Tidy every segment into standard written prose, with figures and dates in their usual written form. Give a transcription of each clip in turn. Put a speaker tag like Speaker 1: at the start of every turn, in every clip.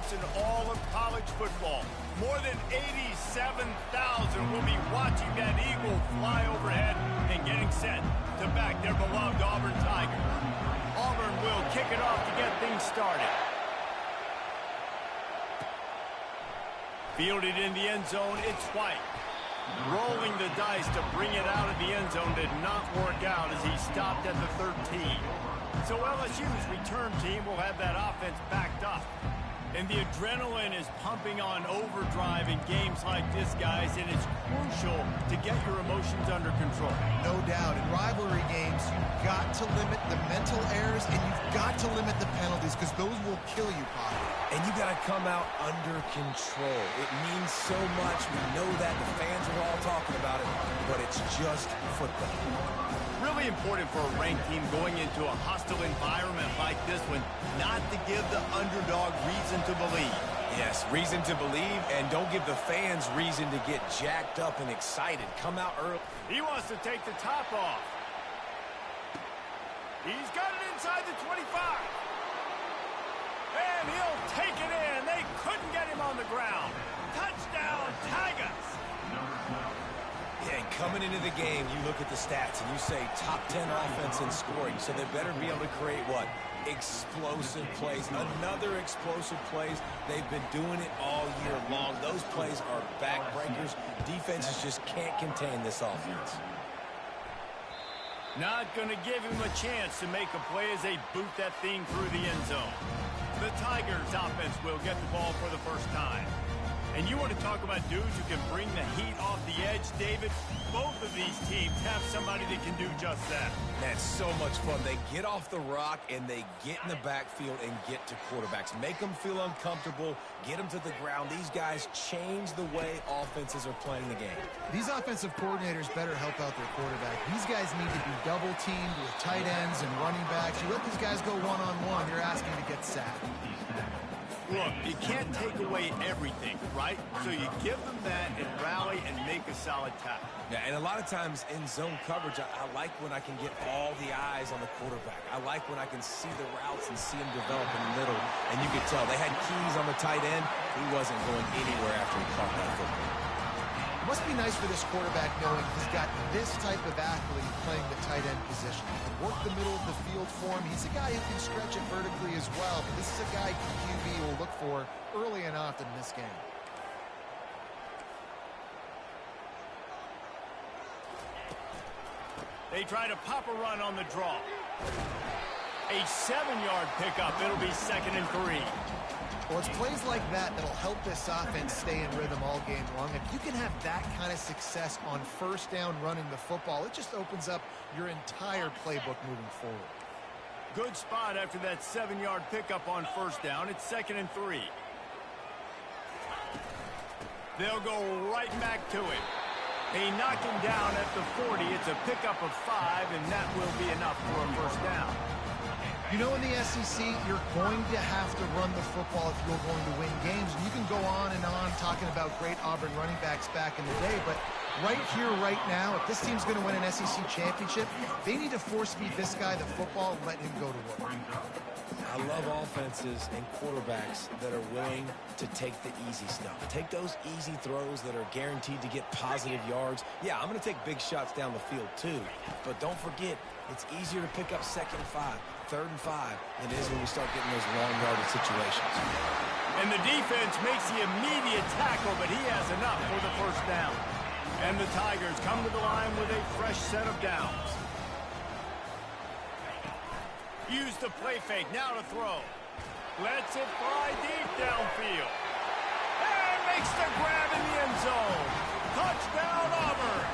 Speaker 1: moments in all of college football. More than 87,000 will be watching that eagle fly overhead and getting set to back their beloved Auburn Tigers. Auburn will kick it off to get things started. Fielded in the end zone, it's White. Rolling the dice to bring it out of the end zone did not work out as he stopped at the 13. So LSU's return team will have that offense backed up. And the adrenaline is pumping on overdrive in games like this, guys, and it's crucial to get your emotions under control.
Speaker 2: No doubt. In rivalry games, you've got to limit the mental errors, and you've got to limit the penalties, because those will kill you, Potter.
Speaker 3: And you got to come out under control. It means so much. We know that. The fans are all talking about it, but it's just football.
Speaker 1: Really important for a ranked team going into a hostile environment like this one, not to give the underdog reason to believe.
Speaker 3: Yes, reason to believe, and don't give the fans reason to get jacked up and excited. Come out early.
Speaker 1: He wants to take the top off. He's got it inside the 25. And he'll take it in. They couldn't get him on the ground. Touchdown, Tigers.
Speaker 3: Yeah, and coming into the game, you look at the stats and you say top 10 offense in scoring, so they better be able to create what? Explosive plays. Another explosive plays. They've been doing it all year long. Those plays are backbreakers. Defenses just can't contain this offense.
Speaker 1: Not going to give him a chance to make a play as they boot that thing through the end zone. The Tigers offense will get the ball for the first time. And you want to talk about dudes who can bring the heat off the edge, David? Both of these teams have somebody that can do just that.
Speaker 3: That's so much fun. They get off the rock and they get in the backfield and get to quarterbacks. Make them feel uncomfortable, get them to the ground. These guys change the way offenses are playing the game.
Speaker 2: These offensive coordinators better help out their quarterback. These guys need to be double-teamed with tight ends and running backs. You let these guys go one-on-one, you're asking to get sacked.
Speaker 1: Look, you can't take away everything, right? So you give them that and rally and make a solid tackle.
Speaker 3: Yeah, and a lot of times in zone coverage, I like when I can get all the eyes on the quarterback. I like when I can see the routes and see him develop in the middle. And you could tell they had keys on the tight end. He wasn't going anywhere after he caught that football.
Speaker 2: It must be nice for this quarterback knowing he's got this type of athlete playing the tight end position. He can work the middle of the field for him. He's a guy who can stretch it vertically as well. But this is a guy QB will look for early and often in this game.
Speaker 1: They try to pop a run on the draw. A 7-yard pickup. It'll be 2nd and 3.
Speaker 2: Well, it's plays like that that'll help this offense stay in rhythm all game long. If you can have that kind of success on first down running the football, it just opens up your entire playbook moving forward.
Speaker 1: Good spot after that 7-yard pickup on first down. It's 2nd and 3. They'll go right back to it. They knock him down at the 40. It's a pickup of 5, and that will be enough for a first down.
Speaker 2: You know, in the SEC, you're going to have to run the football if you're going to win games. And you can go on and on talking about great Auburn running backs back in the day, but right here, right now, if this team's going to win an SEC championship, they need to force-feed this guy the football and let him go to work.
Speaker 3: I love offenses and quarterbacks that are willing to take the easy stuff. Take those easy throws that are guaranteed to get positive yards. Yeah, I'm going to take big shots down the field too, but don't forget, it's easier to pick up 2nd and 5, 3rd and 5 than it is when we start getting those long yardage situations.
Speaker 1: And the defense makes the immediate tackle, but he has enough for the first down. And the Tigers come to the line with a fresh set of downs. Use the play fake, now to throw. Lets it fly deep downfield. And makes the grab in the end zone. Touchdown, Auburn.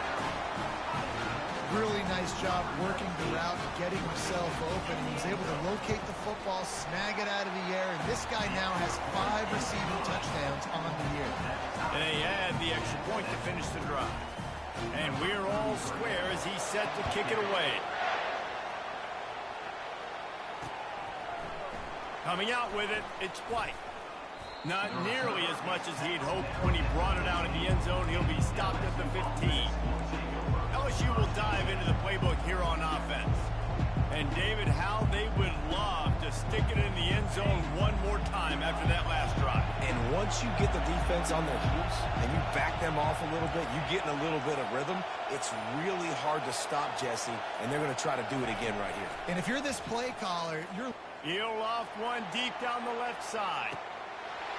Speaker 2: Really nice job working the route, getting himself open. He was able to locate the football, snag it out of the air, and this guy now has 5 receiving touchdowns on the year.
Speaker 1: And they add the extra point to finish the drive. And we're all square as he's set to kick it away. Coming out with it, it's White. Not nearly as much as he'd hoped when he brought it out of the end zone. He'll be stopped at the 15. LSU will dive into the playbook here on offense. And David, how they would love to stick it in the end zone one more time after that last drive.
Speaker 3: once you get the defense on their heels and you back them off a little bit, you get in a little bit of rhythm, it's really hard to stop, Jesse, and they're going to try to do it again right here.
Speaker 2: And if you're this play caller,
Speaker 1: He'll off one deep down the left side.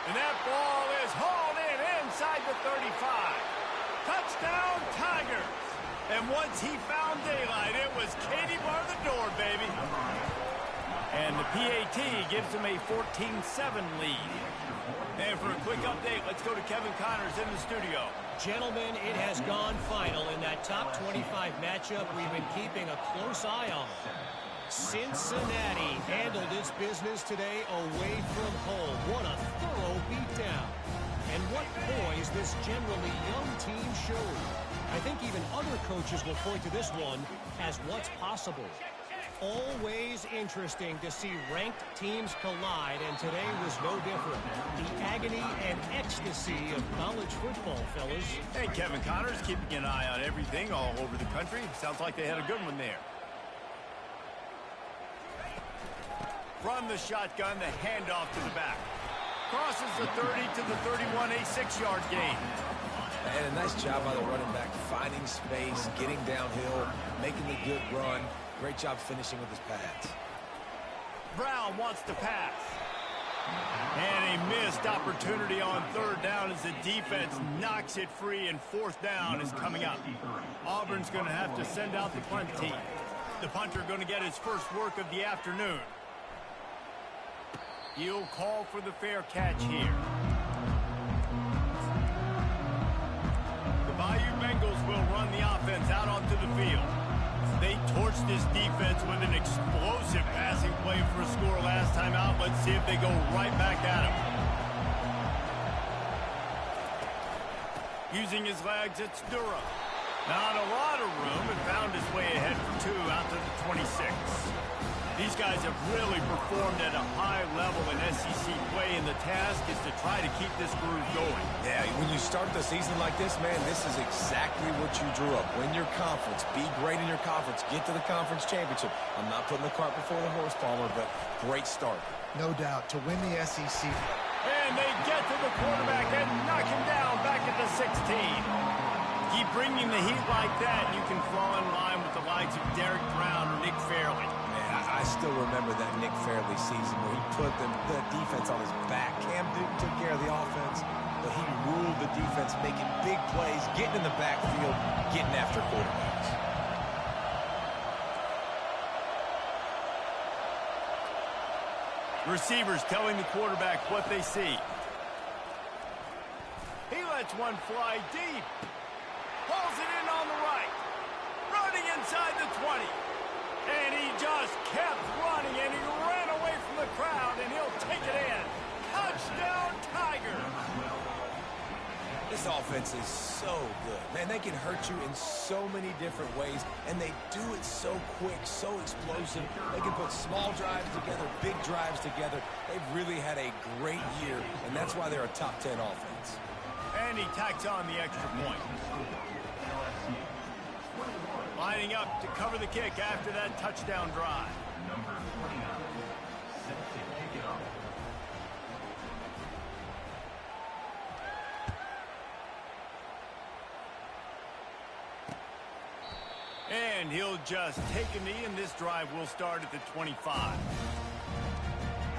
Speaker 1: And that ball is hauled in inside the 35. Touchdown, Tigers. And once he found daylight, it was Katie bar the door, baby. And the PAT gives him a 14-7 lead. And for a quick update, let's go to Kevin Connors in the studio.
Speaker 4: Gentlemen, it has gone final in that top 25 matchup we've been keeping a close eye on. Cincinnati handled its business today away from home. What a thorough beatdown. And what poise this generally young team showed. I think even other coaches will point to this one as what's possible. Always interesting to see ranked teams collide, and today was no different. The agony and ecstasy of college football, fellas.
Speaker 1: Hey, Kevin Connors keeping an eye on everything all over the country. Sounds like they had a good one there. From the shotgun, the handoff to the back. Crosses the 30 to the 31, a 6-yard gain.
Speaker 3: And a nice job by the running back, finding space, getting downhill, making a good run. Great job finishing with his pads.
Speaker 1: Brown wants to pass. And a missed opportunity on third down as the defense knocks it free, and fourth down is coming up. Auburn's going to have to send out the punt team. The punter going to get his first work of the afternoon. He'll call for the fair catch here. The Bayou Bengals will run the offense out onto the field. They torched this defense with an explosive passing play for a score last time out. Let's see if they go right back at him. Using his legs, it's Dura. Not a lot of room, and found his way ahead for 2 out to the 26. These guys have really performed at a high level in SEC play, and the task is to try to keep this groove going.
Speaker 3: Yeah, when you start the season like this, man, this is exactly what you drew up. Win your conference. Be great in your conference. Get to the conference championship. I'm not putting the cart before the horse, Palmer, but great start.
Speaker 2: no doubt, to win the SEC.
Speaker 1: And they get to the quarterback and knock him down back at the 16. Keep bringing the heat like that, and you can fall in line with the likes of Derek Brown or Nick Fairley.
Speaker 3: I still remember that Nick Fairley season where he put the defense on his back. Cam Newton took care of the offense, but he ruled the defense, making big plays, getting in the backfield, getting after quarterbacks.
Speaker 1: Receivers telling the quarterback what they see. He lets one fly deep. Pulls it in on the right. Running inside the 20. And he just kept running, and he ran away from the crowd, and he'll take it in. Touchdown, Tigers!
Speaker 3: This offense is so good. Man, they can hurt you in so many different ways, and they do it so quick, so explosive. They can put small drives together, big drives together. They've really had a great year, and that's why they're a top 10 offense.
Speaker 1: And he tacks on the extra point. Lining up to cover the kick after that touchdown drive.
Speaker 5: Number 29, set to kick it off.
Speaker 1: And he'll just take a knee, and this drive will start at the 25.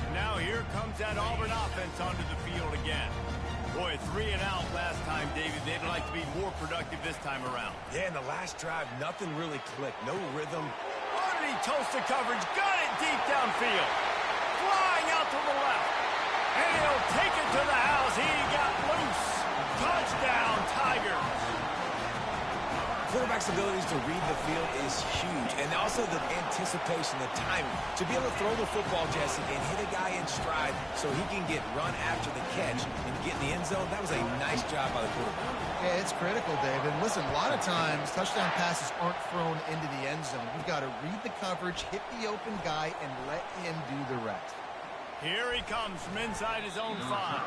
Speaker 1: And now here comes that Auburn offense onto the field again. Boy, 3 and out last time, David. They'd like to be more productive this time around.
Speaker 3: Yeah, in the last drive, nothing really clicked. No rhythm.
Speaker 1: Oh, did he toast the coverage? Got it deep downfield. Flying out to the left. And he'll take it to the house. He got loose. Touchdown, Tigers.
Speaker 3: Quarterback's abilities to read the field is huge, and also the anticipation, the timing. To be able to throw the football, Jesse, and hit a guy in stride so he can get run after the catch and get in the end zone, that was a nice job by the quarterback.
Speaker 2: Yeah, it's critical, David. Listen, a lot of times touchdown passes aren't thrown into the end zone. You've got to read the coverage, hit the open guy, and let him do the rest.
Speaker 1: Here he comes from inside his own 5.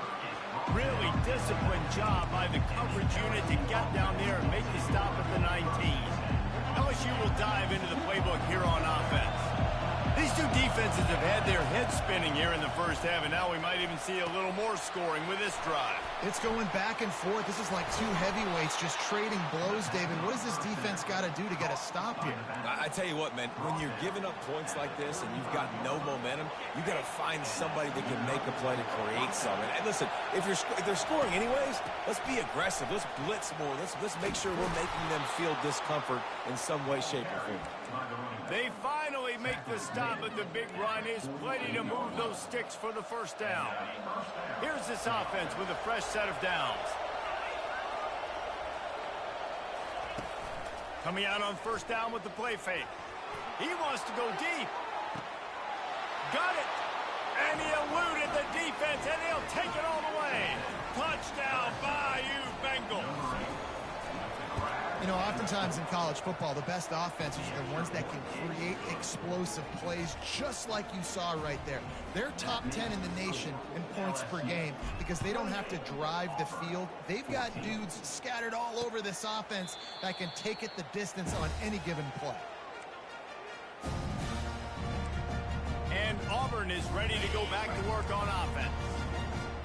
Speaker 1: Really disciplined job by the coverage unit to get down there and make the stop at the 19. LSU will dive into the playbook here on offense. These two defenses have had their heads spinning here in the first half, and now we might even see a little more scoring with this drive.
Speaker 2: It's going back and forth. This is like two heavyweights just trading blows, David. What does this defense got to do to get a stop here?
Speaker 3: I tell you what, man, when you're giving up points like this and you've got no momentum, you got to find somebody that can make a play to create something. And listen, if they're scoring anyways, let's be aggressive. Let's blitz more. Let's make sure we're making them feel discomfort in some way, shape, or form.
Speaker 1: They finally make the stop, but the big run is plenty to move those sticks for the first down. Here's this offense with a fresh set of downs. Coming out on first down with the play fake. He wants to go deep. Got it. And he eluded the defense, and he'll take it all the way. Touchdown, Bayou Bengals.
Speaker 2: You know, oftentimes in college football, the best offenses are the ones that can create explosive plays, just like you saw right there. They're top 10 in the nation in points per game because they don't have to drive the field. They've got dudes scattered all over this offense that can take it the distance on any given play.
Speaker 1: And Auburn is ready to go back to work on offense.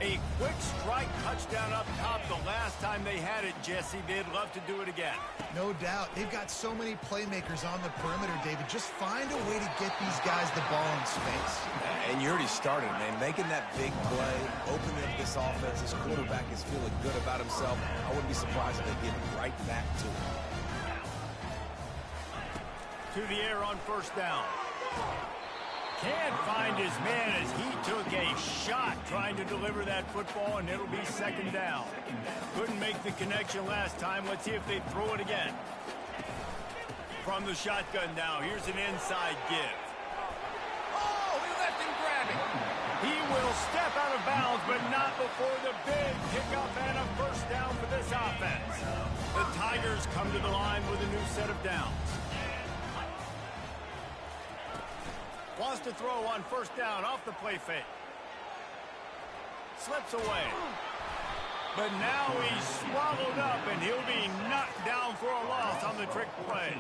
Speaker 1: A quick strike touchdown up top the last time they had it, Jesse. They'd love to do it again.
Speaker 2: No doubt. They've got so many playmakers on the perimeter, David. Just find a way to get these guys the ball in space.
Speaker 3: And you already started, man. Making that big play, opening up this offense. This quarterback is feeling good about himself. I wouldn't be surprised if they give it right back to him.
Speaker 1: To the air on first down. Can't find his man as he took a shot trying to deliver that football, and it'll be second down. Couldn't make the connection last time. Let's see if they throw it again. From the shotgun now, here's an inside give. Oh, he left him grabbing. He will step out of bounds, but not before the big pickup and a first down for this offense. The Tigers come to the line with a new set of downs. Wants to throw on first down off the play fake. Slips away. But now he's swallowed up, and he'll be knocked down for a loss on the trick play.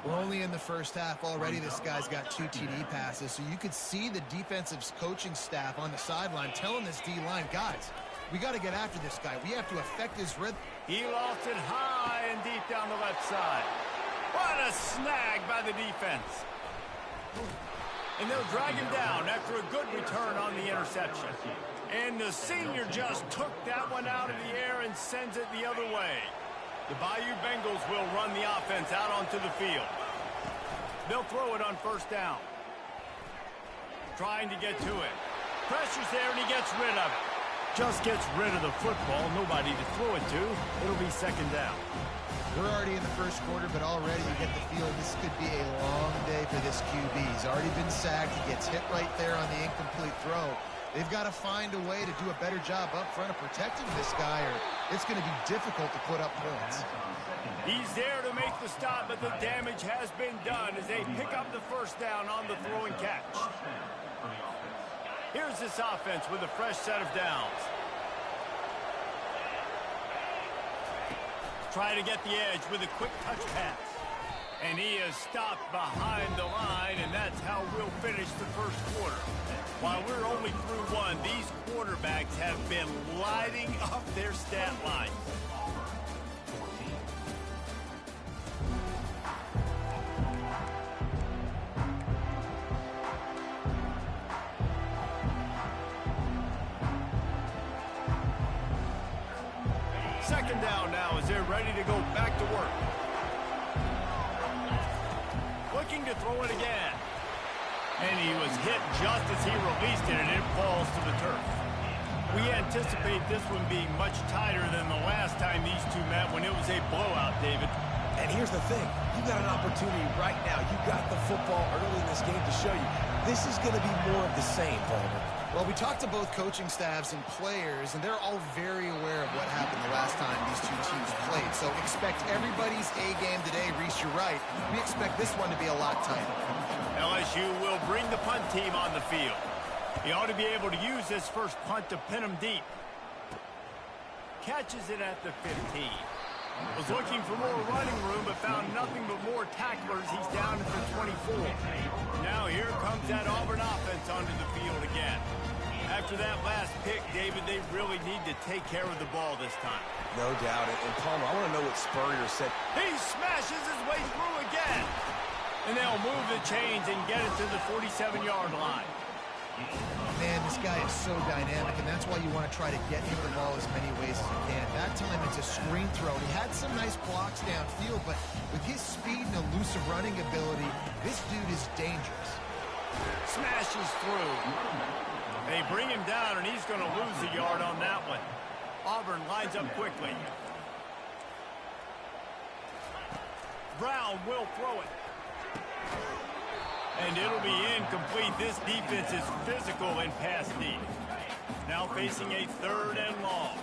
Speaker 2: We're only in the first half already. This guy's got 2 TD passes, so you could see the defensive coaching staff on the sideline telling this D-line, guys, we got to get after this guy. We have to affect his rhythm.
Speaker 1: He lost it high and deep down the left side. What a snag by the defense. And they'll drag him down after a good return on the interception. And the senior just took that one out of the air and sends it the other way. The Bayou Bengals will run the offense out onto the field. They'll throw it on first down. Trying to get to it. Pressure's there, and he gets rid of it. Just gets rid of the football. Nobody to throw it to. It'll be second down.
Speaker 2: We're already in the first quarter, but already you get the feel this could be a long day for this QB. He's already been sacked. He gets hit right there on the incomplete throw. They've got to find a way to do a better job up front of protecting this guy, or it's going to be difficult to put up points.
Speaker 1: He's there to make the stop, but the damage has been done as they pick up the first down on the throw and catch. Here's this offense with a fresh set of downs. Try to get the edge with a quick touch pass. And he is stopped behind the line, and that's how we'll finish the first quarter. While we're only through one, these quarterbacks have been lighting up their stat line. Second down now as they're ready to go back to work. Looking to throw it again. And he was hit just as he released it, and it falls to the turf. We anticipate this one being much tighter than the last time these two met when it was a blowout, David.
Speaker 3: And here's the thing. You got an opportunity right now. You got the football early in this game to show you. This is going to be more of the same, Palmer.
Speaker 2: Well, we talked to both coaching staffs and players, and they're all very aware of what happened the last time these two teams played. So expect everybody's A game today. Reese, you're right. We expect this one to be a lot tighter.
Speaker 1: LSU will bring the punt team on the field. He ought to be able to use this first punt to pin him deep. Catches it at the 15. Was looking for more running room, but found nothing but more tacklers. He's down at the 24. Now here comes that Auburn offense onto the field again. After that last pick, David, they really need to take care of the ball this time.
Speaker 3: No doubt. And Palmer, I want to know what Spurrier said.
Speaker 1: He smashes his way through again. And they'll move the chains and get it to the 47-yard line.
Speaker 2: Man, this guy is so dynamic, and that's why you want to try to get him the ball as many ways as you can. That time it's a screen throw. He had some nice blocks downfield, but with his speed and elusive running ability, this dude is dangerous.
Speaker 1: Smashes through. They bring him down, and he's going to lose a yard on that one. Auburn lines up quickly. Brown will throw it. And it'll be incomplete. This defense is physical and pass deep. Now facing a 3rd and long.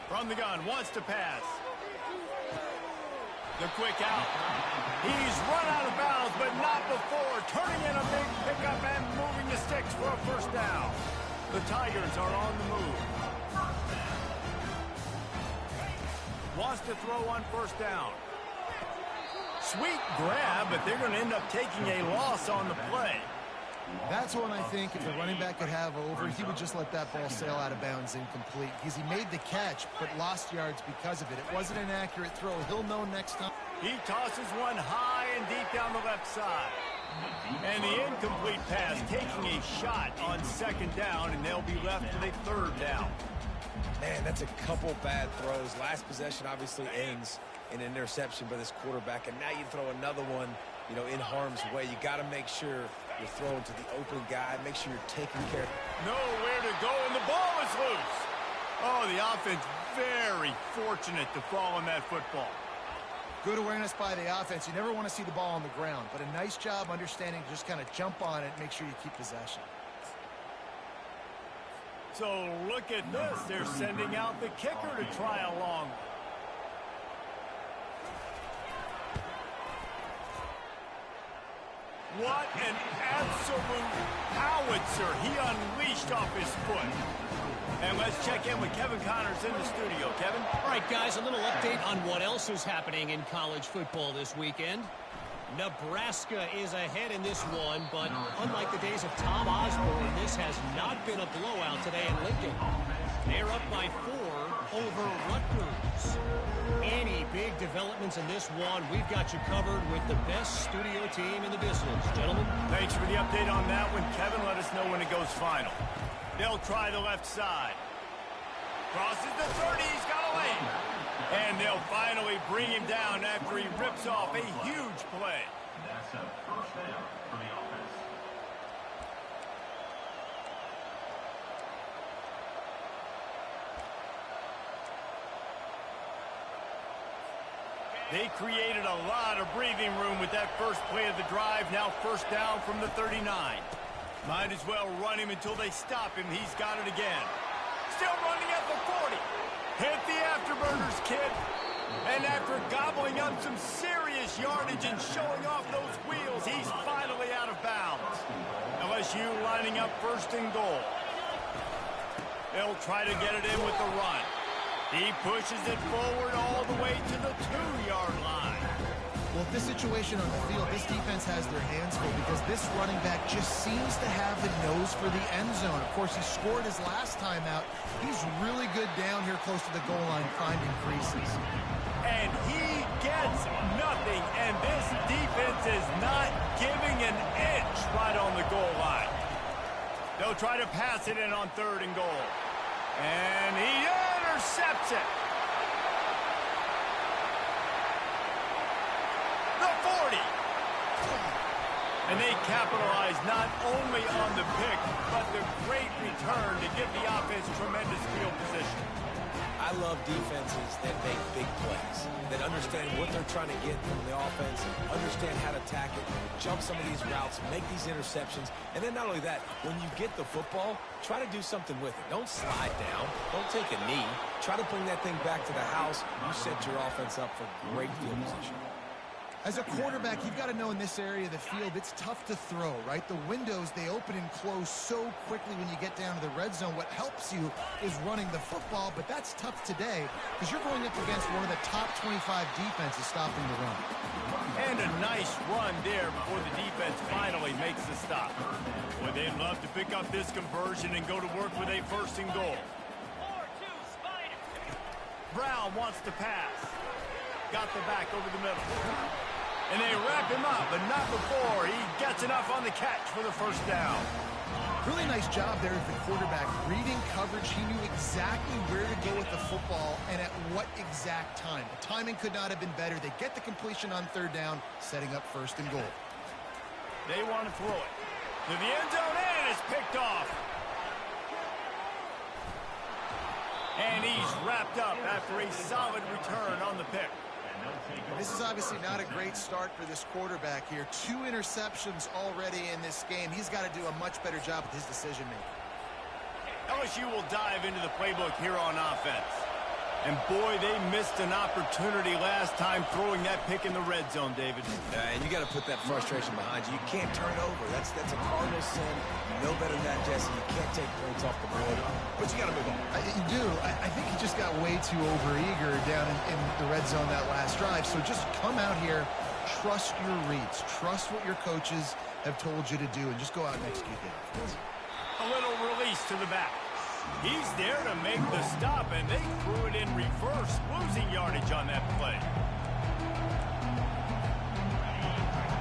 Speaker 1: From the gun, wants to pass. The quick out. He's run out of bounds, but not before. Turning in a big pickup and moving the sticks for a first down. The Tigers are on the move. Wants to throw on first down. Sweet grab, but they're going to end up taking a loss on the play.
Speaker 2: That's one I think if the running back could have over, he would just let that ball sail out of bounds incomplete. Because he made the catch, but lost yards because of it. It wasn't an accurate throw. He'll know next time.
Speaker 1: He tosses one high and deep down the left side. And the incomplete pass taking a shot on 2nd down, and they'll be left with a 3rd down.
Speaker 3: Man, that's a couple bad throws. Last possession obviously ends in an interception by this quarterback, and now you throw another one, you know, in harm's way. You got to make sure you're throwing to the open guy. Make sure you're taking care.
Speaker 1: Nowhere to go, and the ball is loose. Oh, the offense very fortunate to fall on that football.
Speaker 2: Good awareness by the offense. You never want to see the ball on the ground, but a nice job understanding to just kind of jump on it and make sure you keep possession.
Speaker 1: So look at this. They're sending out the kicker to try a long. What an absolute howitzer he unleashed off his foot. And let's check in with Kevin Connors in the studio. Kevin?
Speaker 4: All right, guys, a little update on what else is happening in college football this weekend. Nebraska is ahead in this one, but unlike the days of Tom Osborne, this has not been a blowout today in Lincoln. They're up by 4 over Rutgers. Any big developments in this one, we've got you covered with the best studio team in the business. Gentlemen?
Speaker 1: Thanks for the update on that one. Kevin, let us know when it goes final. They'll try the left side. Crosses the 30, he's got a lane. And they'll finally bring him down after he rips off a huge play.
Speaker 5: That's a first down for the offense.
Speaker 1: They created a lot of breathing room with that first play of the drive. Now first down from the 39. Might as well run him until they stop him. He's got it again. Still running at the 40. Hit the afterburners, kid. And after gobbling up some serious yardage and showing off those wheels, he's finally out of bounds. LSU lining up 1st and goal. They'll try to get it in with the run. He pushes it forward all the way to the 2-yard line.
Speaker 2: Well, this situation on the field, this defense has their hands full because this running back just seems to have the nose for the end zone. Of course, he scored his last time out. He's really good down here close to the goal line finding creases.
Speaker 1: And he gets nothing, and this defense is not giving an inch right on the goal line. They'll try to pass it in on 3rd and goal. And he intercepts it. The 40. And they capitalize not only on the pick, but the great return to give the offense tremendous field position.
Speaker 3: I love defenses that make big plays, that understand what they're trying to get from the offense, understand how to attack it, jump some of these routes, make these interceptions, and then not only that, when you get the football, try to do something with it. Don't slide down. Don't take a knee. Try to bring that thing back to the house. You set your offense up for great field position.
Speaker 2: As a quarterback, you've got to know in this area of the field, it's tough to throw, right? The windows, they open and close so quickly when you get down to the red zone. What helps you is running the football, but that's tough today because you're going up against one of the top 25 defenses stopping the run.
Speaker 1: And a nice run there before the defense finally makes the stop. Boy, they'd love to pick up this conversion and go to work with a 1st and goal. Brown wants to pass. Got the back over the middle. And they wrap him up, but not before he gets enough on the catch for the 1st down.
Speaker 2: Really nice job there as the quarterback. Reading coverage, he knew exactly where to go with the football and at what exact time. The timing could not have been better. They get the completion on 3rd down, setting up 1st and goal.
Speaker 1: They want to throw it to the end zone, and it's picked off. And he's wrapped up after a solid return on the pick.
Speaker 2: This is obviously not a great start for this quarterback here. 2 interceptions already in this game. He's got to do a much better job with his decision-making.
Speaker 1: LSU will dive into the playbook here on offense. And boy, they missed an opportunity last time throwing that pick in the red zone, David.
Speaker 3: And you got to put that frustration behind you. You can't turn it over. That's a cardinal sin. You know better than that, Jesse. You can't take points off the board. But you got to move on.
Speaker 2: You do. I think he just got way too overeager down in the red zone that last drive. So just come out here, trust your reads, trust what your coaches have told you to do, and just go out and execute it.
Speaker 1: A little release to the back. He's there to make the stop, and they threw it in reverse, losing yardage on that play.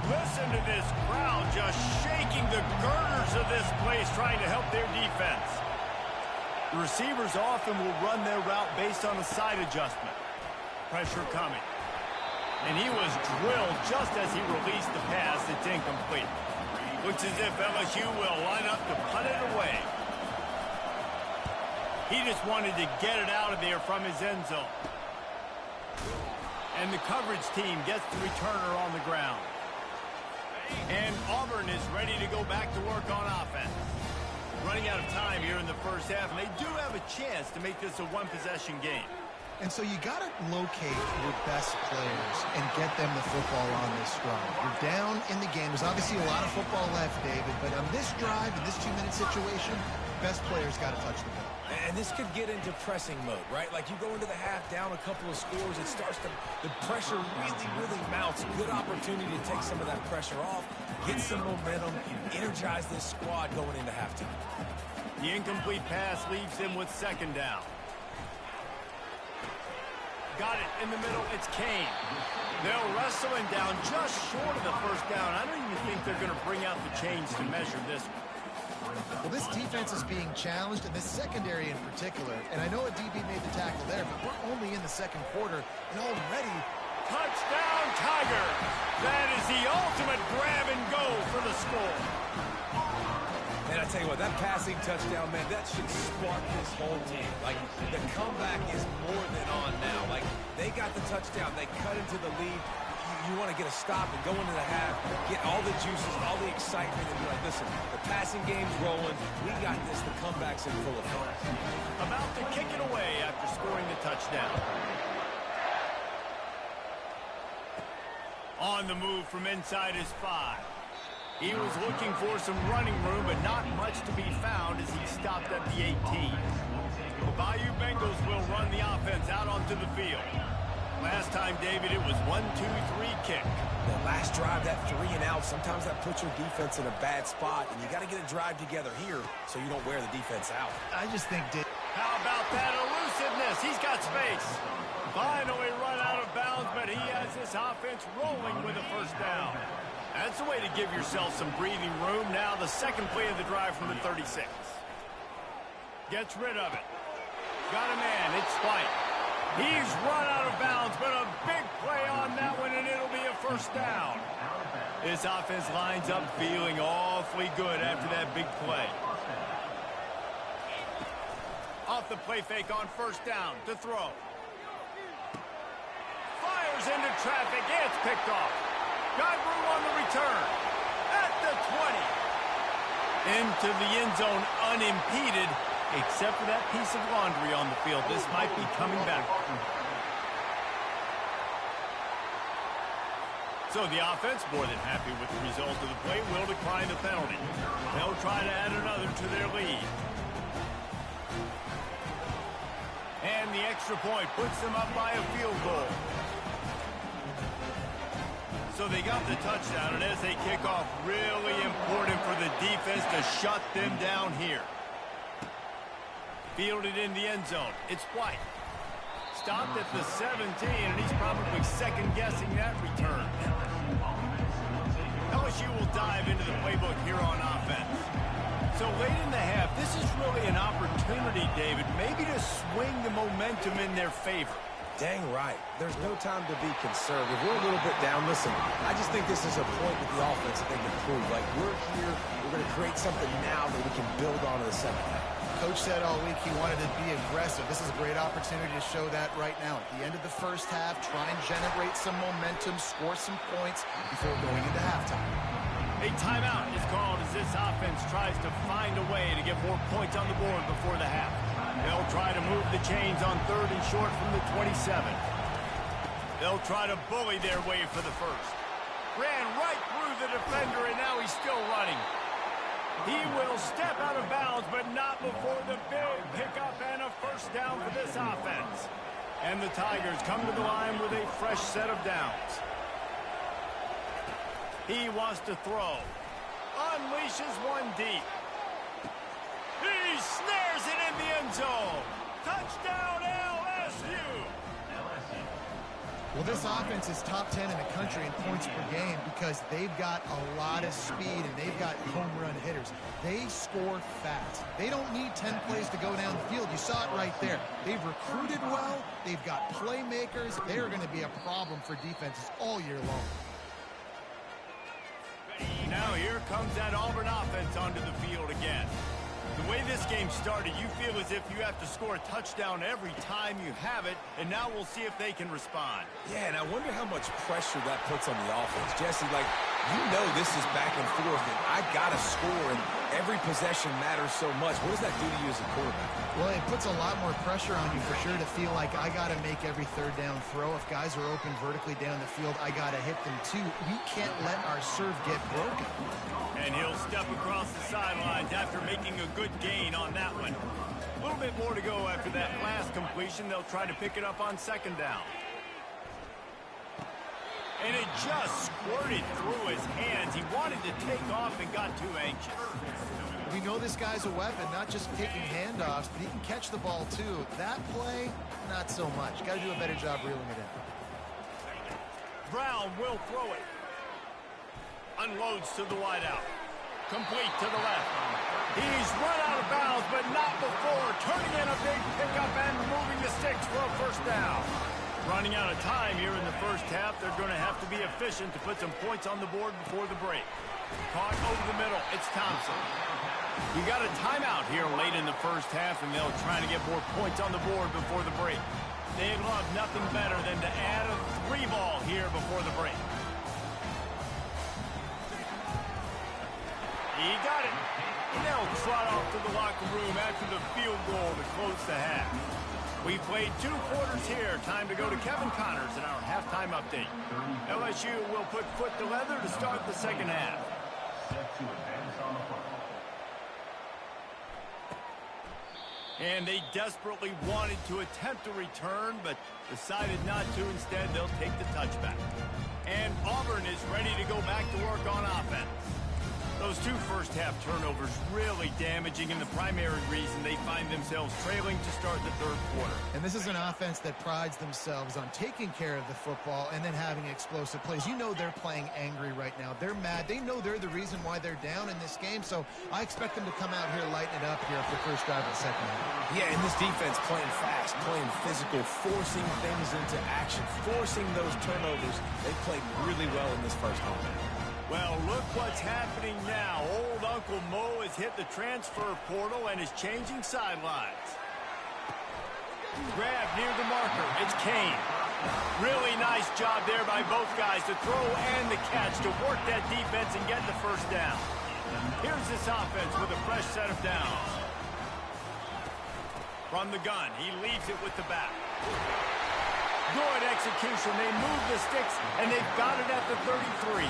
Speaker 1: Listen to this crowd just shaking the girders of this place, trying to help their defense. The receivers often will run their route based on a side adjustment. Pressure coming. And he was drilled just as he released the pass. It's incomplete. Looks as if LSU will line up to punt it away. He just wanted to get it out of there from his end zone. And the coverage team gets the returner on the ground. And Auburn is ready to go back to work on offense. Running out of time here in the 1st half, and they do have a chance to make this a 1-possession game.
Speaker 2: And so you got to locate your best players and get them the football on this drive. You're down in the game. There's obviously a lot of football left, David, but on this drive, in this 2-minute situation, best players got to touch the ball.
Speaker 3: And this could get into pressing mode, right? Like you go into the half down a couple of scores, it starts to, the pressure really mounts. Good opportunity to take some of that pressure off, get some momentum, energize this squad going into halftime.
Speaker 1: The incomplete pass leaves him with 2nd down. Got it in the middle. It's Kane. They'll wrestle him down just short of the 1st down. I don't even think they're going to bring out the chains to measure this one.
Speaker 2: Well, this defense is being challenged, and this secondary in particular. And I know a DB made the tackle there, but we're only in the 2nd quarter, and already...
Speaker 1: Touchdown, Tiger! That is the ultimate grab and go for the score.
Speaker 3: And I tell you what, that passing touchdown, man, that should spark this whole team. Like, the comeback is more than on now. Like, they got the touchdown. They cut into the lead. You want to get a stop and go into the half, get all the juices, all the excitement, and be like, listen, the passing game's rolling. We got this. The comeback's in full effect.
Speaker 1: About to kick it away after scoring the touchdown. On the move from inside his 5. He was looking for some running room, but not much to be found as he stopped at the 18. The Bayou Bengals will run the offense out onto the field. Last time, David, it was 1-2-3 kick.
Speaker 3: That last drive, that 3 and out, sometimes that puts your defense in a bad spot, and you got to get a drive together here so you don't wear the defense out.
Speaker 2: I just think...
Speaker 1: How about that elusiveness? He's got space. Finally run out of bounds, but he has this offense rolling with a 1st down. That's a way to give yourself some breathing room. Now the 2nd play of the drive from the 36. Gets rid of it. Got a man. It's White. He's run out of bounds, but a big play on that one, and it'll be a 1st down. This offense lines up feeling awfully good after that big play. Off the play fake on 1st down to throw. Fires into traffic. It's picked off. Got room on the return. At the 20. Into the end zone unimpeded. Except for that piece of laundry on the field, this might be coming back. So the offense, more than happy with the result of the play, will decline the penalty. They'll try to add another to their lead. And the extra point puts them up by a field goal. So they got the touchdown, and as they kick off, really important for the defense to shut them down here. Fielded in the end zone. It's White. Stopped at the 17, and he's probably second-guessing that return. LSU will dive into the playbook here on offense. So late in the half, this is really an opportunity, David, maybe to swing the momentum in their favor.
Speaker 3: Dang right. There's no time to be conservative. We're a little bit down. Listen, I just think this is a point with the offense that they can prove. Like, we're here, we're going to create something now that we can build on in the second half.
Speaker 2: Coach said all week he wanted to be aggressive. This is a great opportunity to show that right now. At the end of the first half, try and generate some momentum, score some points before going into halftime.
Speaker 1: A timeout is called as this offense tries to find a way to get more points on the board before the half. They'll try to move the chains on 3rd and short from the 27. They'll try to bully their way for the first. Ran right through the defender, and now he's still running. He will step out of bounds, but not before the big pickup and a first down for this offense. And the Tigers come to the line with a fresh set of downs. He wants to throw. Unleashes one deep. He snares it in the end zone. Touchdown, LSU!
Speaker 2: Well, this offense is top 10 in the country in points per game because they've got a lot of speed and they've got home run hitters. They score fast. They don't need 10 plays to go down the field. You saw it right there. They've recruited well. They've got playmakers. They're going to be a problem for defenses all year long.
Speaker 1: Now here comes that Auburn offense onto the field again. The way this game started, you feel as if you have to score a touchdown every time you have it, and now we'll see if they can respond.
Speaker 3: Yeah, and I wonder how much pressure that puts on the offense. Jesse, like, you know this is back and forth, and I got to score, and every possession matters so much. What does that do to you as a quarterback?
Speaker 2: Well, it puts a lot more pressure on you for sure to feel like I got to make every 3rd down throw. If guys are open vertically down the field, I got to hit them too. We can't let our serve get broken.
Speaker 1: And he'll step across the sidelines after making a good gain on that one. A little bit more to go after that last completion. They'll try to pick it up on 2nd down. And it just squirted through his hands. He wanted to take off and got too anxious.
Speaker 2: We know this guy's a weapon, not just taking handoffs, but he can catch the ball too. That play, not so much. Got to do a better job reeling it in.
Speaker 1: Brown will throw it. Unloads to the wideout. Complete to the left. He's run out of bounds, but not before turning in a big pickup and moving the sticks for a first down. Running out of time here in the first half. They're going to have to be efficient to put some points on the board before the break. Caught over the middle. It's Thompson. You got a timeout here late in the first half, and they'll try to get more points on the board before the break. They'd love nothing better than to add a 3-ball here before the break. He got it. And they'll trot off to the locker room after the field goal to close the half. We played 2 quarters here. Time to go to Kevin Connors in our halftime update. LSU will put foot to leather to start the second half.
Speaker 5: Set to advance on the front.
Speaker 1: And they desperately wanted to attempt a return, but decided not to. Instead, they'll take the touchback. And Auburn is ready to go back to work on offense. Those 2 first-half turnovers really damaging, and the primary reason they find themselves trailing to start the 3rd quarter.
Speaker 2: And this is an offense that prides themselves on taking care of the football and then having explosive plays. You know they're playing angry right now. They're mad. They know they're the reason why they're down in this game, so I expect them to come out here, lighten it up here for the first drive of the second half.
Speaker 3: Yeah, and this defense playing fast, playing physical, forcing things into action, forcing those turnovers. They played really well in this first half.
Speaker 1: Well, look what's happening now. Old Uncle Mo has hit the transfer portal and is changing sidelines. Grab near the marker. It's Kane. Really nice job there by both guys to throw and the catch to work that defense and get the first down. Here's this offense with a fresh set of downs. From the gun, he leaves it with the back. Good execution. They move the sticks, and they've got it at the 33.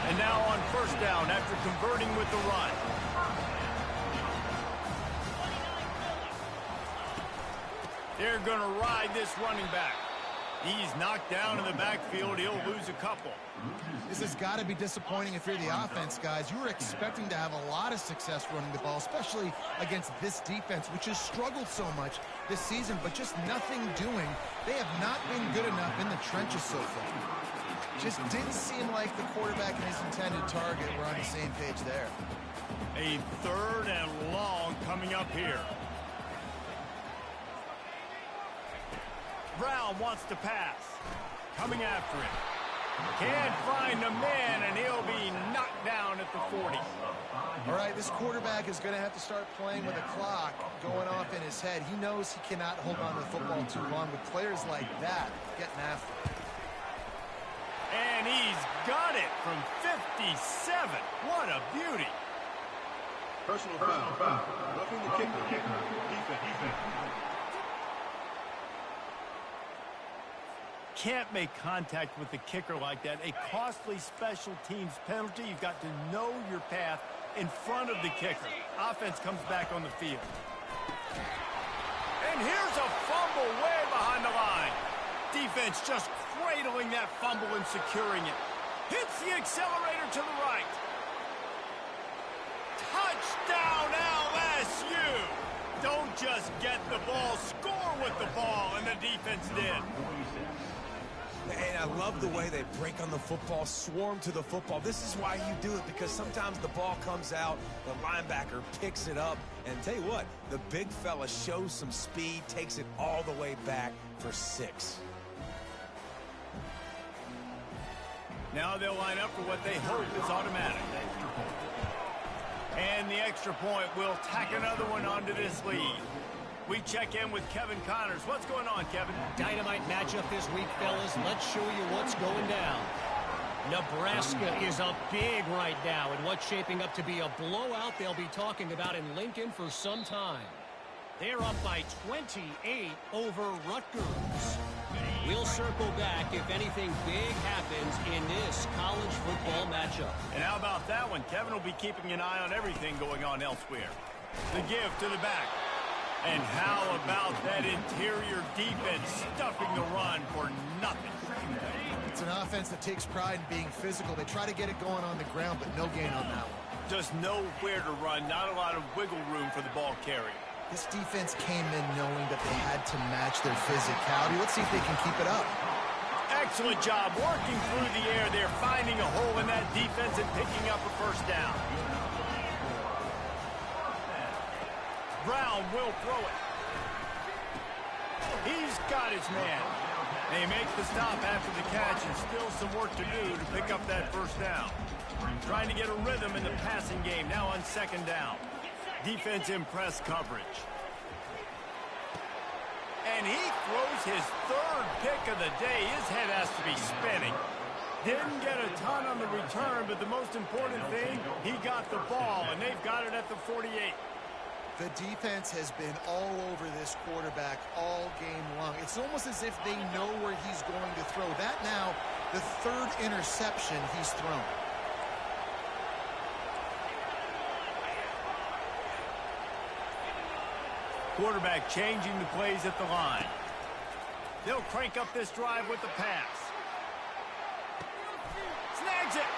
Speaker 1: And now on first down after converting with the run. They're going to ride this running back. He's knocked down in the backfield. He'll lose a couple.
Speaker 2: This has got to be disappointing if you're the offense, guys. You were expecting to have a lot of success running the ball, especially against this defense, which has struggled so much this season, but just nothing doing. They have not been good enough in the trenches so far. Just didn't seem like the quarterback and his intended target were on the same page there.
Speaker 1: A 3rd and long coming up here. Brown wants to pass. Coming after him. Can't find a man, and he'll be knocked down at the 40.
Speaker 2: All right, this quarterback is going to have to start playing with a clock going off in his head. He knows he cannot hold on to the football too long with players like that getting after him.
Speaker 1: And he's got it from 57. What a beauty.
Speaker 6: Personal foul. Roughing the kicker. Defense.
Speaker 1: Can't make contact with the kicker like that. A costly special teams penalty. You've got to know your path in front of the kicker. Offense comes back on the field. And here's a fumble way behind the line. Defense just cradling that fumble and securing it. Hits the accelerator to the right. Touchdown LSU. Don't just get the ball, score with the ball, and the defense did.
Speaker 3: And I love the way they break on the football, swarm to the football. This is why you do it, because sometimes the ball comes out, the linebacker picks it up, and tell you what, the big fella shows some speed, takes it all the way back for 6.
Speaker 1: Now they'll line up for what they hope is automatic. And the extra point will tack another one onto this lead. We check in with Kevin Connors. What's going on, Kevin?
Speaker 4: Dynamite matchup this week, fellas. Let's show you what's going down. Nebraska is up big right now, and what's shaping up to be a blowout they'll be talking about in Lincoln for some time. They're up by 28 over Rutgers. We'll circle back if anything big happens in this college football matchup.
Speaker 1: And how about that one? Kevin will be keeping an eye on everything going on elsewhere. The give to the back. And how about that interior defense stuffing the run for nothing?
Speaker 2: It's an offense that takes pride in being physical. They try to get it going on the ground, but no gain on that one.
Speaker 1: Just nowhere to run, not a lot of wiggle room for the ball carrier.
Speaker 2: This defense came in knowing that they had to match their physicality. Let's see if they can keep it up.
Speaker 1: Excellent job working through the air. They're finding a hole in that defense and picking up a first down. Brown will throw it. He's got his man. They make the stop after the catch, and still some work to do to pick up that first down. Trying to get a rhythm in the passing game, now on second down. Defense in press coverage. And he throws his 3rd pick of the day. His head has to be spinning. Didn't get a ton on the return, but the most important thing, he got the ball, and they've got it at the 48.
Speaker 2: The defense has been all over this quarterback all game long. It's almost as if they know where he's going to throw. That now, the 3rd interception he's thrown.
Speaker 1: Quarterback changing the plays at the line. They'll crank up this drive with the pass. Snags it.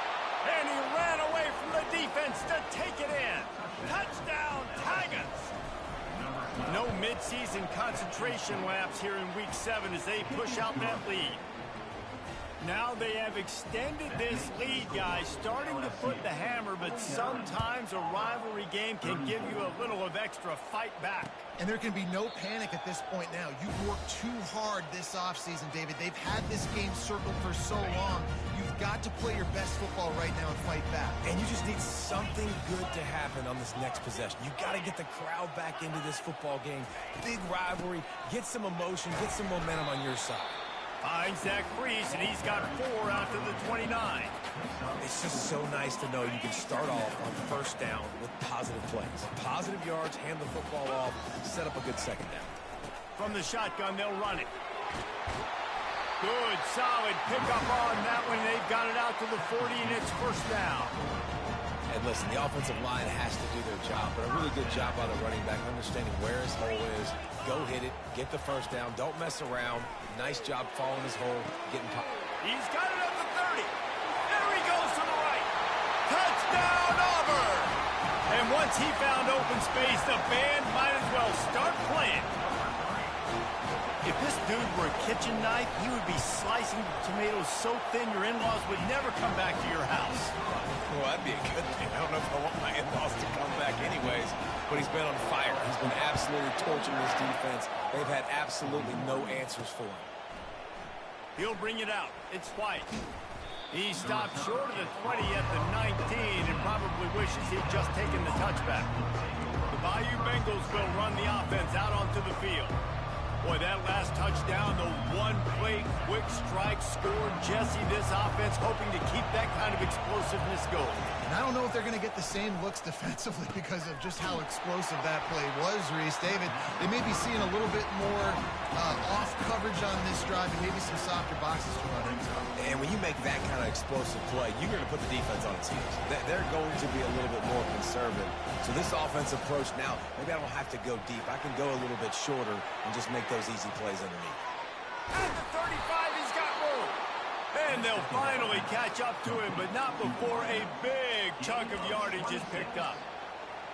Speaker 1: And he ran away from the defense to take it in. Touchdown, Tigers. No midseason concentration laps here in Week 7 as they push out that lead. Now they have extended this lead, guys, starting to put the hammer, but sometimes a rivalry game can give you a little of extra fight back.
Speaker 2: And there can be no panic at this point now. You've worked too hard this offseason, David. They've had this game circled for so long. You've got to play your best football right now and fight back.
Speaker 3: And you just need something good to happen on this next possession. You got to get the crowd back into this football game. Big rivalry. Get some emotion. Get some momentum on your side.
Speaker 1: Finds Zach Freeze, and he's got 4 out to the 29.
Speaker 3: It's just so nice to know you can start off on first down with positive plays. Positive yards, hand the football off, set up a good second down.
Speaker 1: From the shotgun, they'll run it. Good, solid pickup on that one. They've got it out to the 40, and it's first down.
Speaker 3: And listen, the offensive line has to do their job, but a really good job by the running back, understanding where his hole is. Go hit it, get the first down, don't mess around. Nice job following his hole, getting pop.
Speaker 1: He's got it at the 30. There he goes to the right. Touchdown, Auburn! And once he found open space, the band might as well start playing. If this dude were a kitchen knife, he would be slicing tomatoes so thin your in-laws would never come back to your house.
Speaker 3: Well, that'd be a good thing. I don't know if I want my in-laws to come back anyways, but he's been on fire. He's been absolutely torching this defense. They've had absolutely no answers for him.
Speaker 1: He'll bring it out. It's White. He stopped short of the 20 at the 19 and probably wishes he'd just taken the touchback. The Bayou Bengals will run the offense out onto the field. Boy, that last touchdown, the one-play quick strike scored Jesse. This offense hoping to keep that kind of explosiveness going.
Speaker 2: And I don't know if they're going to get the same looks defensively because of just how explosive that play was, Reese. David, they may be seeing a little bit more off coverage on this drive and maybe some softer boxes to run into.
Speaker 3: And when you make that kind of explosive play, you're going to put the defense on its heels. They're going to be a little bit more conservative. So this offensive approach now, maybe I don't have to go deep. I can go a little bit shorter and just make those easy plays underneath.
Speaker 1: At the 35, he's got room. And they'll finally catch up to him, but not before a big chunk of yardage is picked up.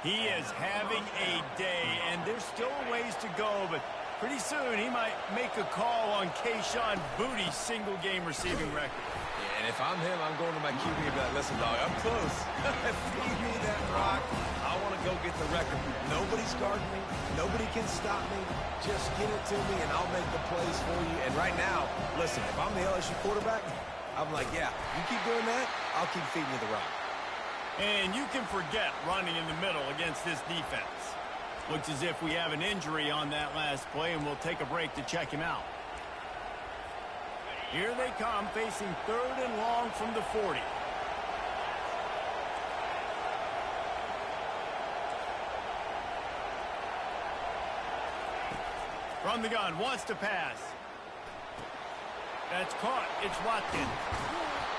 Speaker 1: He is having a day, and there's still a ways to go, but pretty soon he might make a call on Kayshon Boutte's single-game receiving record.
Speaker 3: Yeah, and if I'm him, I'm going to my QB and be like, listen, dog, I'm close. Feed me that rock. I want to go get the record. Nobody's guarding me. Nobody can stop me. Just get it to me, and I'll make the plays for you. And right now, listen, if I'm the LSU quarterback, I'm like, yeah, you keep doing that, I'll keep feeding you the rock.
Speaker 1: And you can forget running in the middle against this defense. Looks as if we have an injury on that last play, and we'll take a break to check him out. Here they come, facing 3rd and long from the 40. From the gun, wants to pass. That's caught. It's Watkins.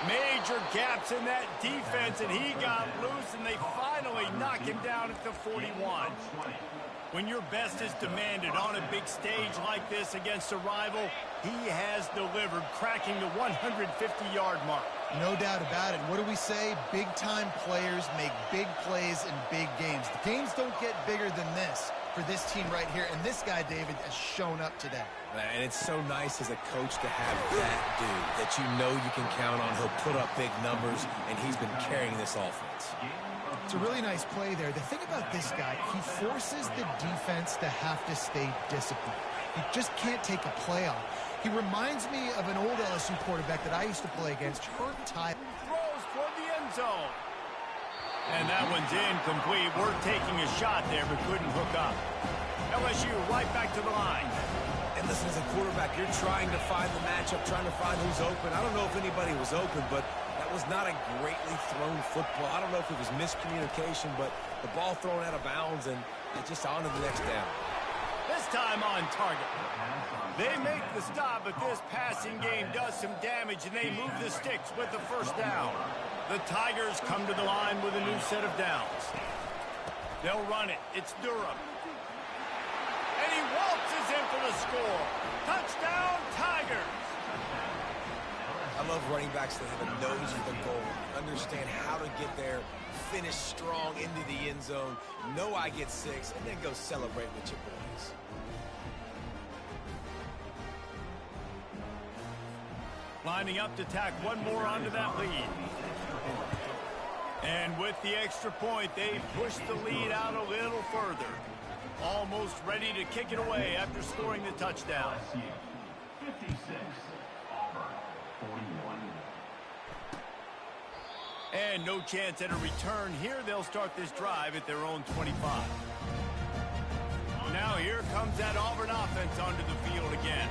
Speaker 1: Major gaps in that defense, and he got loose, and they finally knock him down at the 41. When your best is demanded on a big stage like this against a rival, he has delivered, cracking the 150-yard mark.
Speaker 2: No doubt about it. What do we say? Big-time players make big plays in big games. The games don't get bigger than this for this team right here, and this guy, David, has shown up today.
Speaker 3: And it's so nice as a coach to have that dude that you know you can count on. He'll put up big numbers, and he's been carrying this offense.
Speaker 2: It's a really nice play there. The thing about this guy, he forces the defense to have to stay disciplined. He just can't take a play off. He reminds me of an old LSU quarterback that I used to play against, Hurt Ty.
Speaker 1: Throws toward the end zone. And that one's incomplete. We're taking a shot there, but couldn't hook up. LSU right back to the line.
Speaker 3: And listen, as a quarterback, you're trying to find the matchup, trying to find who's open. I don't know if anybody was open, but that was not a greatly thrown football. I don't know if it was miscommunication, but the ball thrown out of bounds, and just on to the next down.
Speaker 1: This time on target. They make the stop, but this passing game does some damage, and they move the sticks with the first down. The Tigers come to the line with a new set of downs. They'll run it. It's Durham. And he waltzes in for the score. Touchdown, Tigers.
Speaker 3: I love running backs that have a nose for the goal, understand how to get there, finish strong into the end zone, know I get 6, and then go celebrate with your boys.
Speaker 1: Lining up to tack one more onto that lead. And with the extra point, they push the lead out a little further. Almost ready to kick it away after scoring the touchdown.
Speaker 5: 56, Auburn, 41.
Speaker 1: And no chance at a return here. They'll start this drive at their own 25. Now here comes that Auburn offense onto the field again.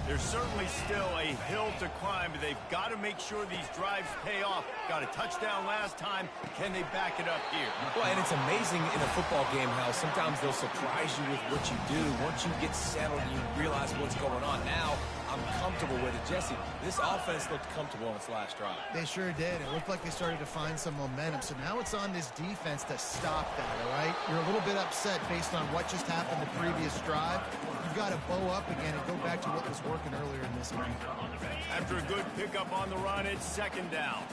Speaker 1: There's certainly still a hill to climb, but they've got to make sure these drives pay off. Got a touchdown last time. Can they back it up here?
Speaker 3: Well, and it's amazing in a football game how sometimes they'll surprise you with what you do. Once you get settled and you realize what's going on. Now, I'm comfortable with it. Jesse, this offense looked comfortable on its last drive.
Speaker 2: They sure did. It looked like they started to find some momentum. So now it's on this defense to stop that, all right? You're a little bit upset based on what just happened the previous drive. You've got to bow up again and go back to what was working earlier in this game.
Speaker 1: After a good pickup on the run, it's second down.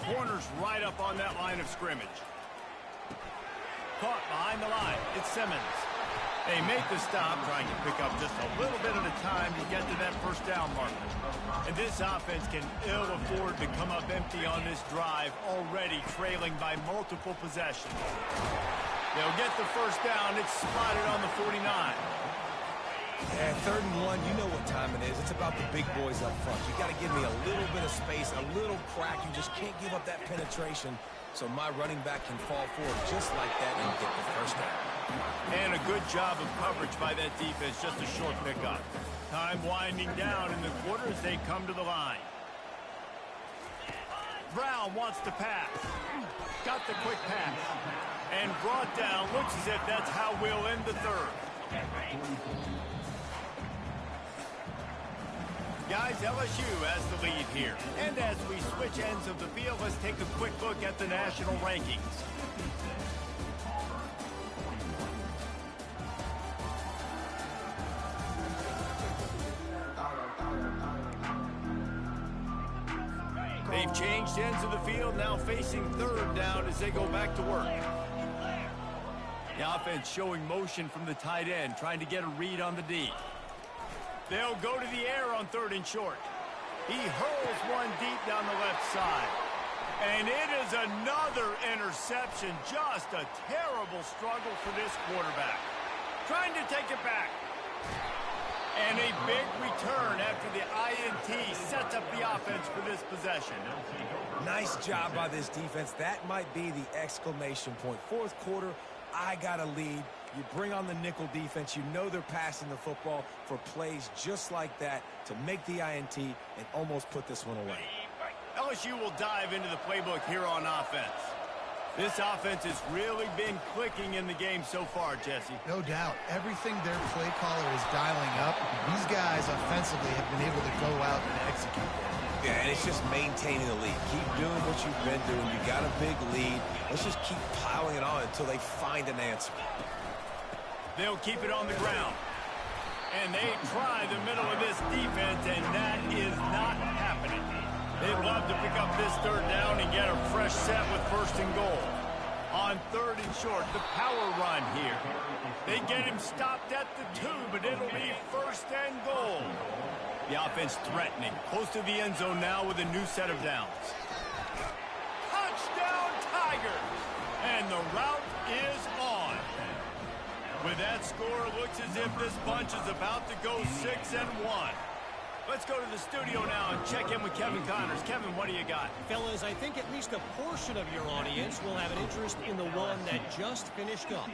Speaker 1: Corner's right up on that line of scrimmage. Caught behind the line. It's Simmons. They make the stop, trying to pick up just a little bit at a time to get to that first down marker. And this offense can ill afford to come up empty on this drive, already trailing by multiple possessions. They'll get the first down. It's spotted on the 49.
Speaker 3: Yeah, 3rd and 1, you know what time it is. It's about the big boys up front. You got to give me a little bit of space, a little crack. You just can't give up that penetration so my running back can fall forward just like that and get the first down.
Speaker 1: And a good job of coverage by that defense, just a short pickup. Time winding down in the quarter as they come to the line. Brown wants to pass. Got the quick pass. And brought down. Looks as if that's how we'll end the third. Guys, LSU has the lead here. And as we switch ends of the field, let's take a quick look at the national rankings. They've changed ends of the field, now facing 3rd down as they go back to work. The offense showing motion from the tight end, trying to get a read on the D. They'll go to the air on 3rd and short. He hurls one deep down the left side. And it is another interception. Just a terrible struggle for this quarterback. Trying to take it back. And a big return after the INT sets up the offense for this possession.
Speaker 3: Nice job by this defense. That might be the exclamation point. 4th quarter, I got a lead. You bring on the nickel defense. You know they're passing the football for plays just like that to make the INT and almost put this one away.
Speaker 1: LSU will dive into the playbook here on offense. This offense has really been clicking in the game so far, Jesse.
Speaker 2: No doubt. Everything their play caller is dialing up, these guys offensively have been able to go out and execute.
Speaker 3: Yeah, and it's just maintaining the lead. Keep doing what you've been doing. You got a big lead. Let's just keep piling it on until they find an answer.
Speaker 1: They'll keep it on the ground. And they try the middle of this defense, and that is not happening. They'd love to pick up this 3rd down and get a fresh set with 1st and goal. On 3rd and short, the power run here. They get him stopped at the 2, but it'll be 1st and goal. The offense threatening, close to the end zone now with a new set of downs. Touchdown, Tigers! And the route is on. With that score, it looks as if this bunch is about to go 6-1. Let's go to the studio now and check in with Kevin Connors. Kevin, what do you got?
Speaker 4: Fellas, I think at least a portion of your audience will have an interest in the one that just finished up.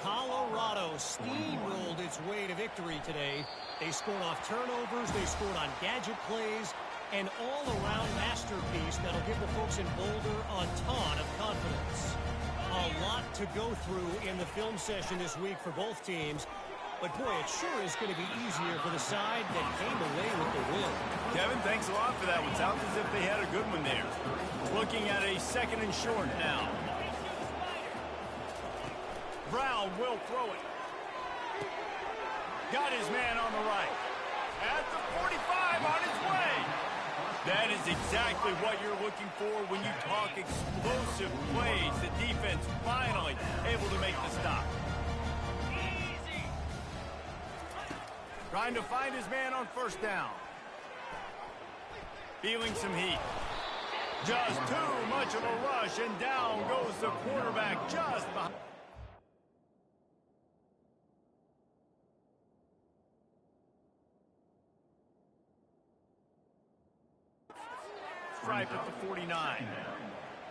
Speaker 4: Colorado steamrolled its way to victory today. They scored off turnovers, they scored on gadget plays, an all-around masterpiece that'll give the folks in Boulder a ton of confidence. A lot to go through in the film session this week for both teams. But, boy, it sure is going to be easier for the side that came away with the win.
Speaker 1: Kevin, thanks a lot for that one. Sounds as if they had a good one there. Looking at a 2nd and short now. Brown will throw it. Got his man on the right. At the 45, on his way. That is exactly what you're looking for when you talk explosive plays. The defense finally able to make the stop. Trying to find his man on 1st down. Feeling some heat. Just too much of a rush, and down goes the quarterback just behind. Stripe at the 49.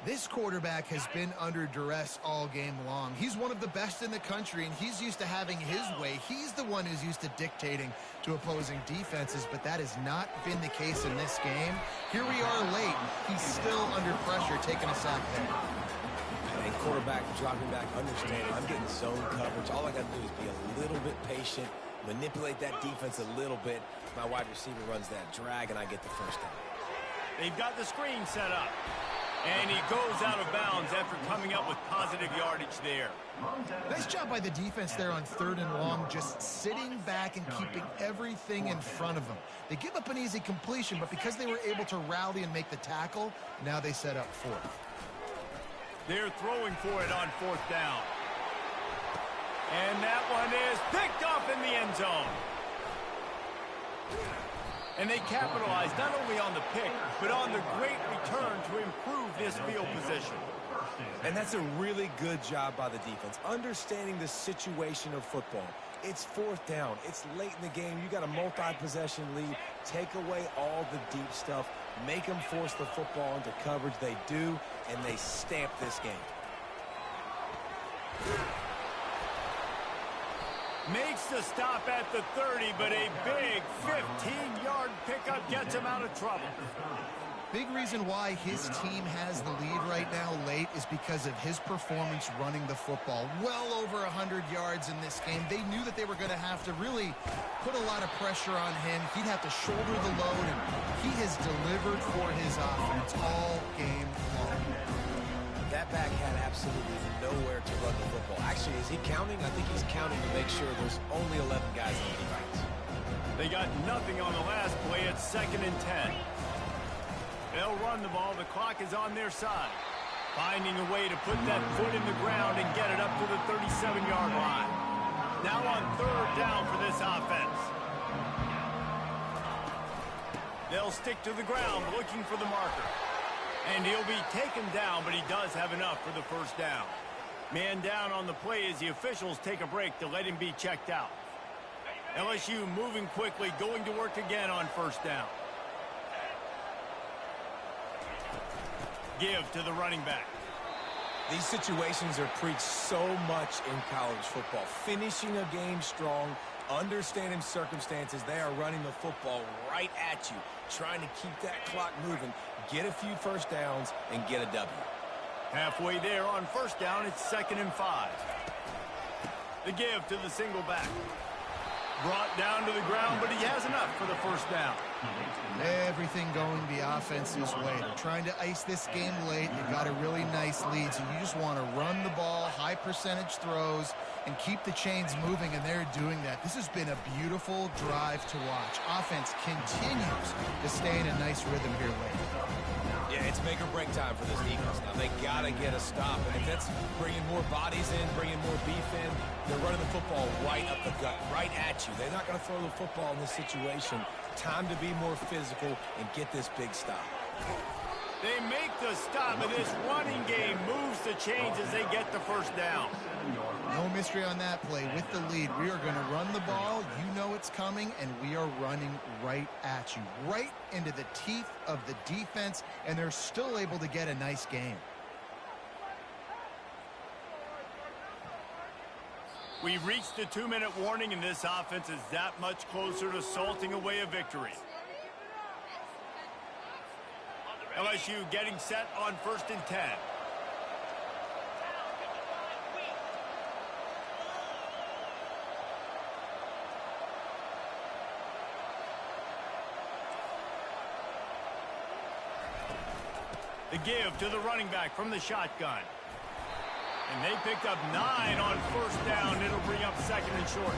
Speaker 2: This quarterback has been under duress all game long. He's one of the best in the country, and he's used to having his way. He's the one who's used to dictating to opposing defenses, but that has not been the case in this game. Here we are late. He's still under pressure, taking a sack there.
Speaker 3: And quarterback dropping back, understanding I'm getting zone coverage. All I got to do is be a little bit patient, manipulate that defense a little bit. My wide receiver runs that drag, and I get the first down.
Speaker 1: They've got the screen set up. And he goes out of bounds after coming up with positive yardage there.
Speaker 2: Nice job by the defense there on 3rd and long, just sitting back and keeping everything in front of them. They give up an easy completion, but because they were able to rally and make the tackle, now they set up 4th.
Speaker 1: They're throwing for it on 4th down. And that one is picked off in the end zone. And they capitalize not only on the pick, but on the great return to improve this field position.
Speaker 3: And that's a really good job by the defense, understanding the situation of football. It's 4th down. It's late in the game. You got a multi-possession lead. Take away all the deep stuff. Make them force the football into coverage. They do, and they stamp this game.
Speaker 1: Makes the stop at the 30, but a big 15-yard pickup gets him out of trouble.
Speaker 2: Big reason why his team has the lead right now late is because of his performance running the football. Well over 100 yards in this game. They knew that they were going to have to really put a lot of pressure on him. He'd have to shoulder the load, and he has delivered for his offense all game long.
Speaker 3: That back had absolutely nowhere to run the football. Actually, is he counting? I think he's counting to make sure there's only 11 guys on defense.
Speaker 1: They got nothing on the last play. It's 2nd and 10. They'll run the ball. The clock is on their side. Finding a way to put that foot in the ground and get it up to the 37-yard line. Now on 3rd down for this offense. They'll stick to the ground looking for the marker. And he'll be taken down, but he does have enough for the first down. Man down on the play as the officials take a break to let him be checked out. LSU moving quickly, going to work again on 1st down. Give to the running back.
Speaker 3: These situations are preached so much in college football. Finishing a game strong, understanding circumstances. They are running the football right at you, trying to keep that clock moving, get a few first downs, and get a W.
Speaker 1: Halfway there on 1st down, it's 2nd and 5. The give to the single back. Brought down to the ground, but he has enough for the first down.
Speaker 2: Everything going the offense's way. They're trying to ice this game late. They've got a really nice lead, so you just want to run the ball, high percentage throws, and keep the chains moving, and they're doing that. This has been a beautiful drive to watch. Offense continues to stay in a nice rhythm here late.
Speaker 3: Yeah, it's make or break time for this defense. Now, they got to get a stop, and if that's bringing more bodies in, bringing more beef in, they're running the football right up the gut, right at you. They're not going to throw the football in this situation. Time to be more physical and get this big stop.
Speaker 1: They make the stop, and this running game moves the chains as they get the first down.
Speaker 2: No mystery on that play. With the lead, we are going to run the ball. You know it's coming, and we are running right at you, right into the teeth of the defense, and they're still able to get a nice game.
Speaker 1: We reached the 2-minute warning, and this offense is that much closer to salting away a victory. LSU getting set on 1st and 10. The give to the running back from the shotgun. And they picked up 9 on 1st down. It'll bring up 2nd and short.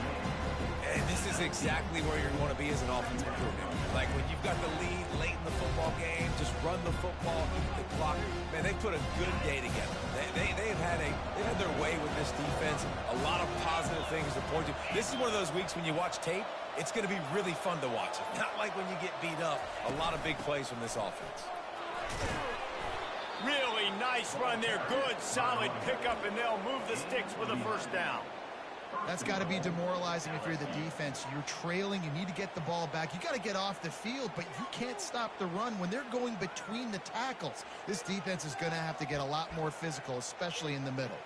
Speaker 3: And this is exactly where you want to be as an offensive coordinator. Like when you've got the lead late in the football game, just run the football, keep the clock. Man, they put a good day together. They've had their way with this defense. A lot of positive things to point to. This is one of those weeks when you watch tape, it's going to be really fun to watch. Not like when you get beat up. A lot of big plays from this offense.
Speaker 1: Really nice run there. Good, solid pickup, and they'll move the sticks with a first down.
Speaker 2: That's got to be demoralizing if you're the defense. You're trailing. You need to get the ball back. You got to get off the field, but you can't stop the run when they're going between the tackles. This defense is going to have to get a lot more physical, especially in the middle.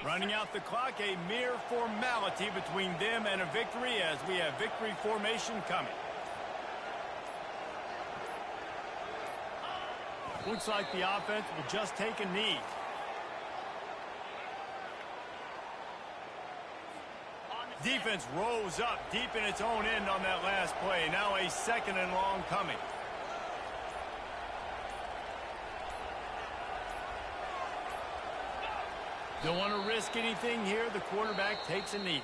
Speaker 1: Running out the clock, a mere formality between them and a victory as we have victory formation coming. Looks like the offense will just take a knee. Defense rose up deep in its own end on that last play. Now a second and long coming. Don't want to risk anything here. The quarterback takes a knee.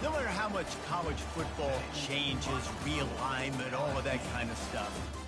Speaker 7: No matter how much college football changes, realignment, all of that kind of stuff,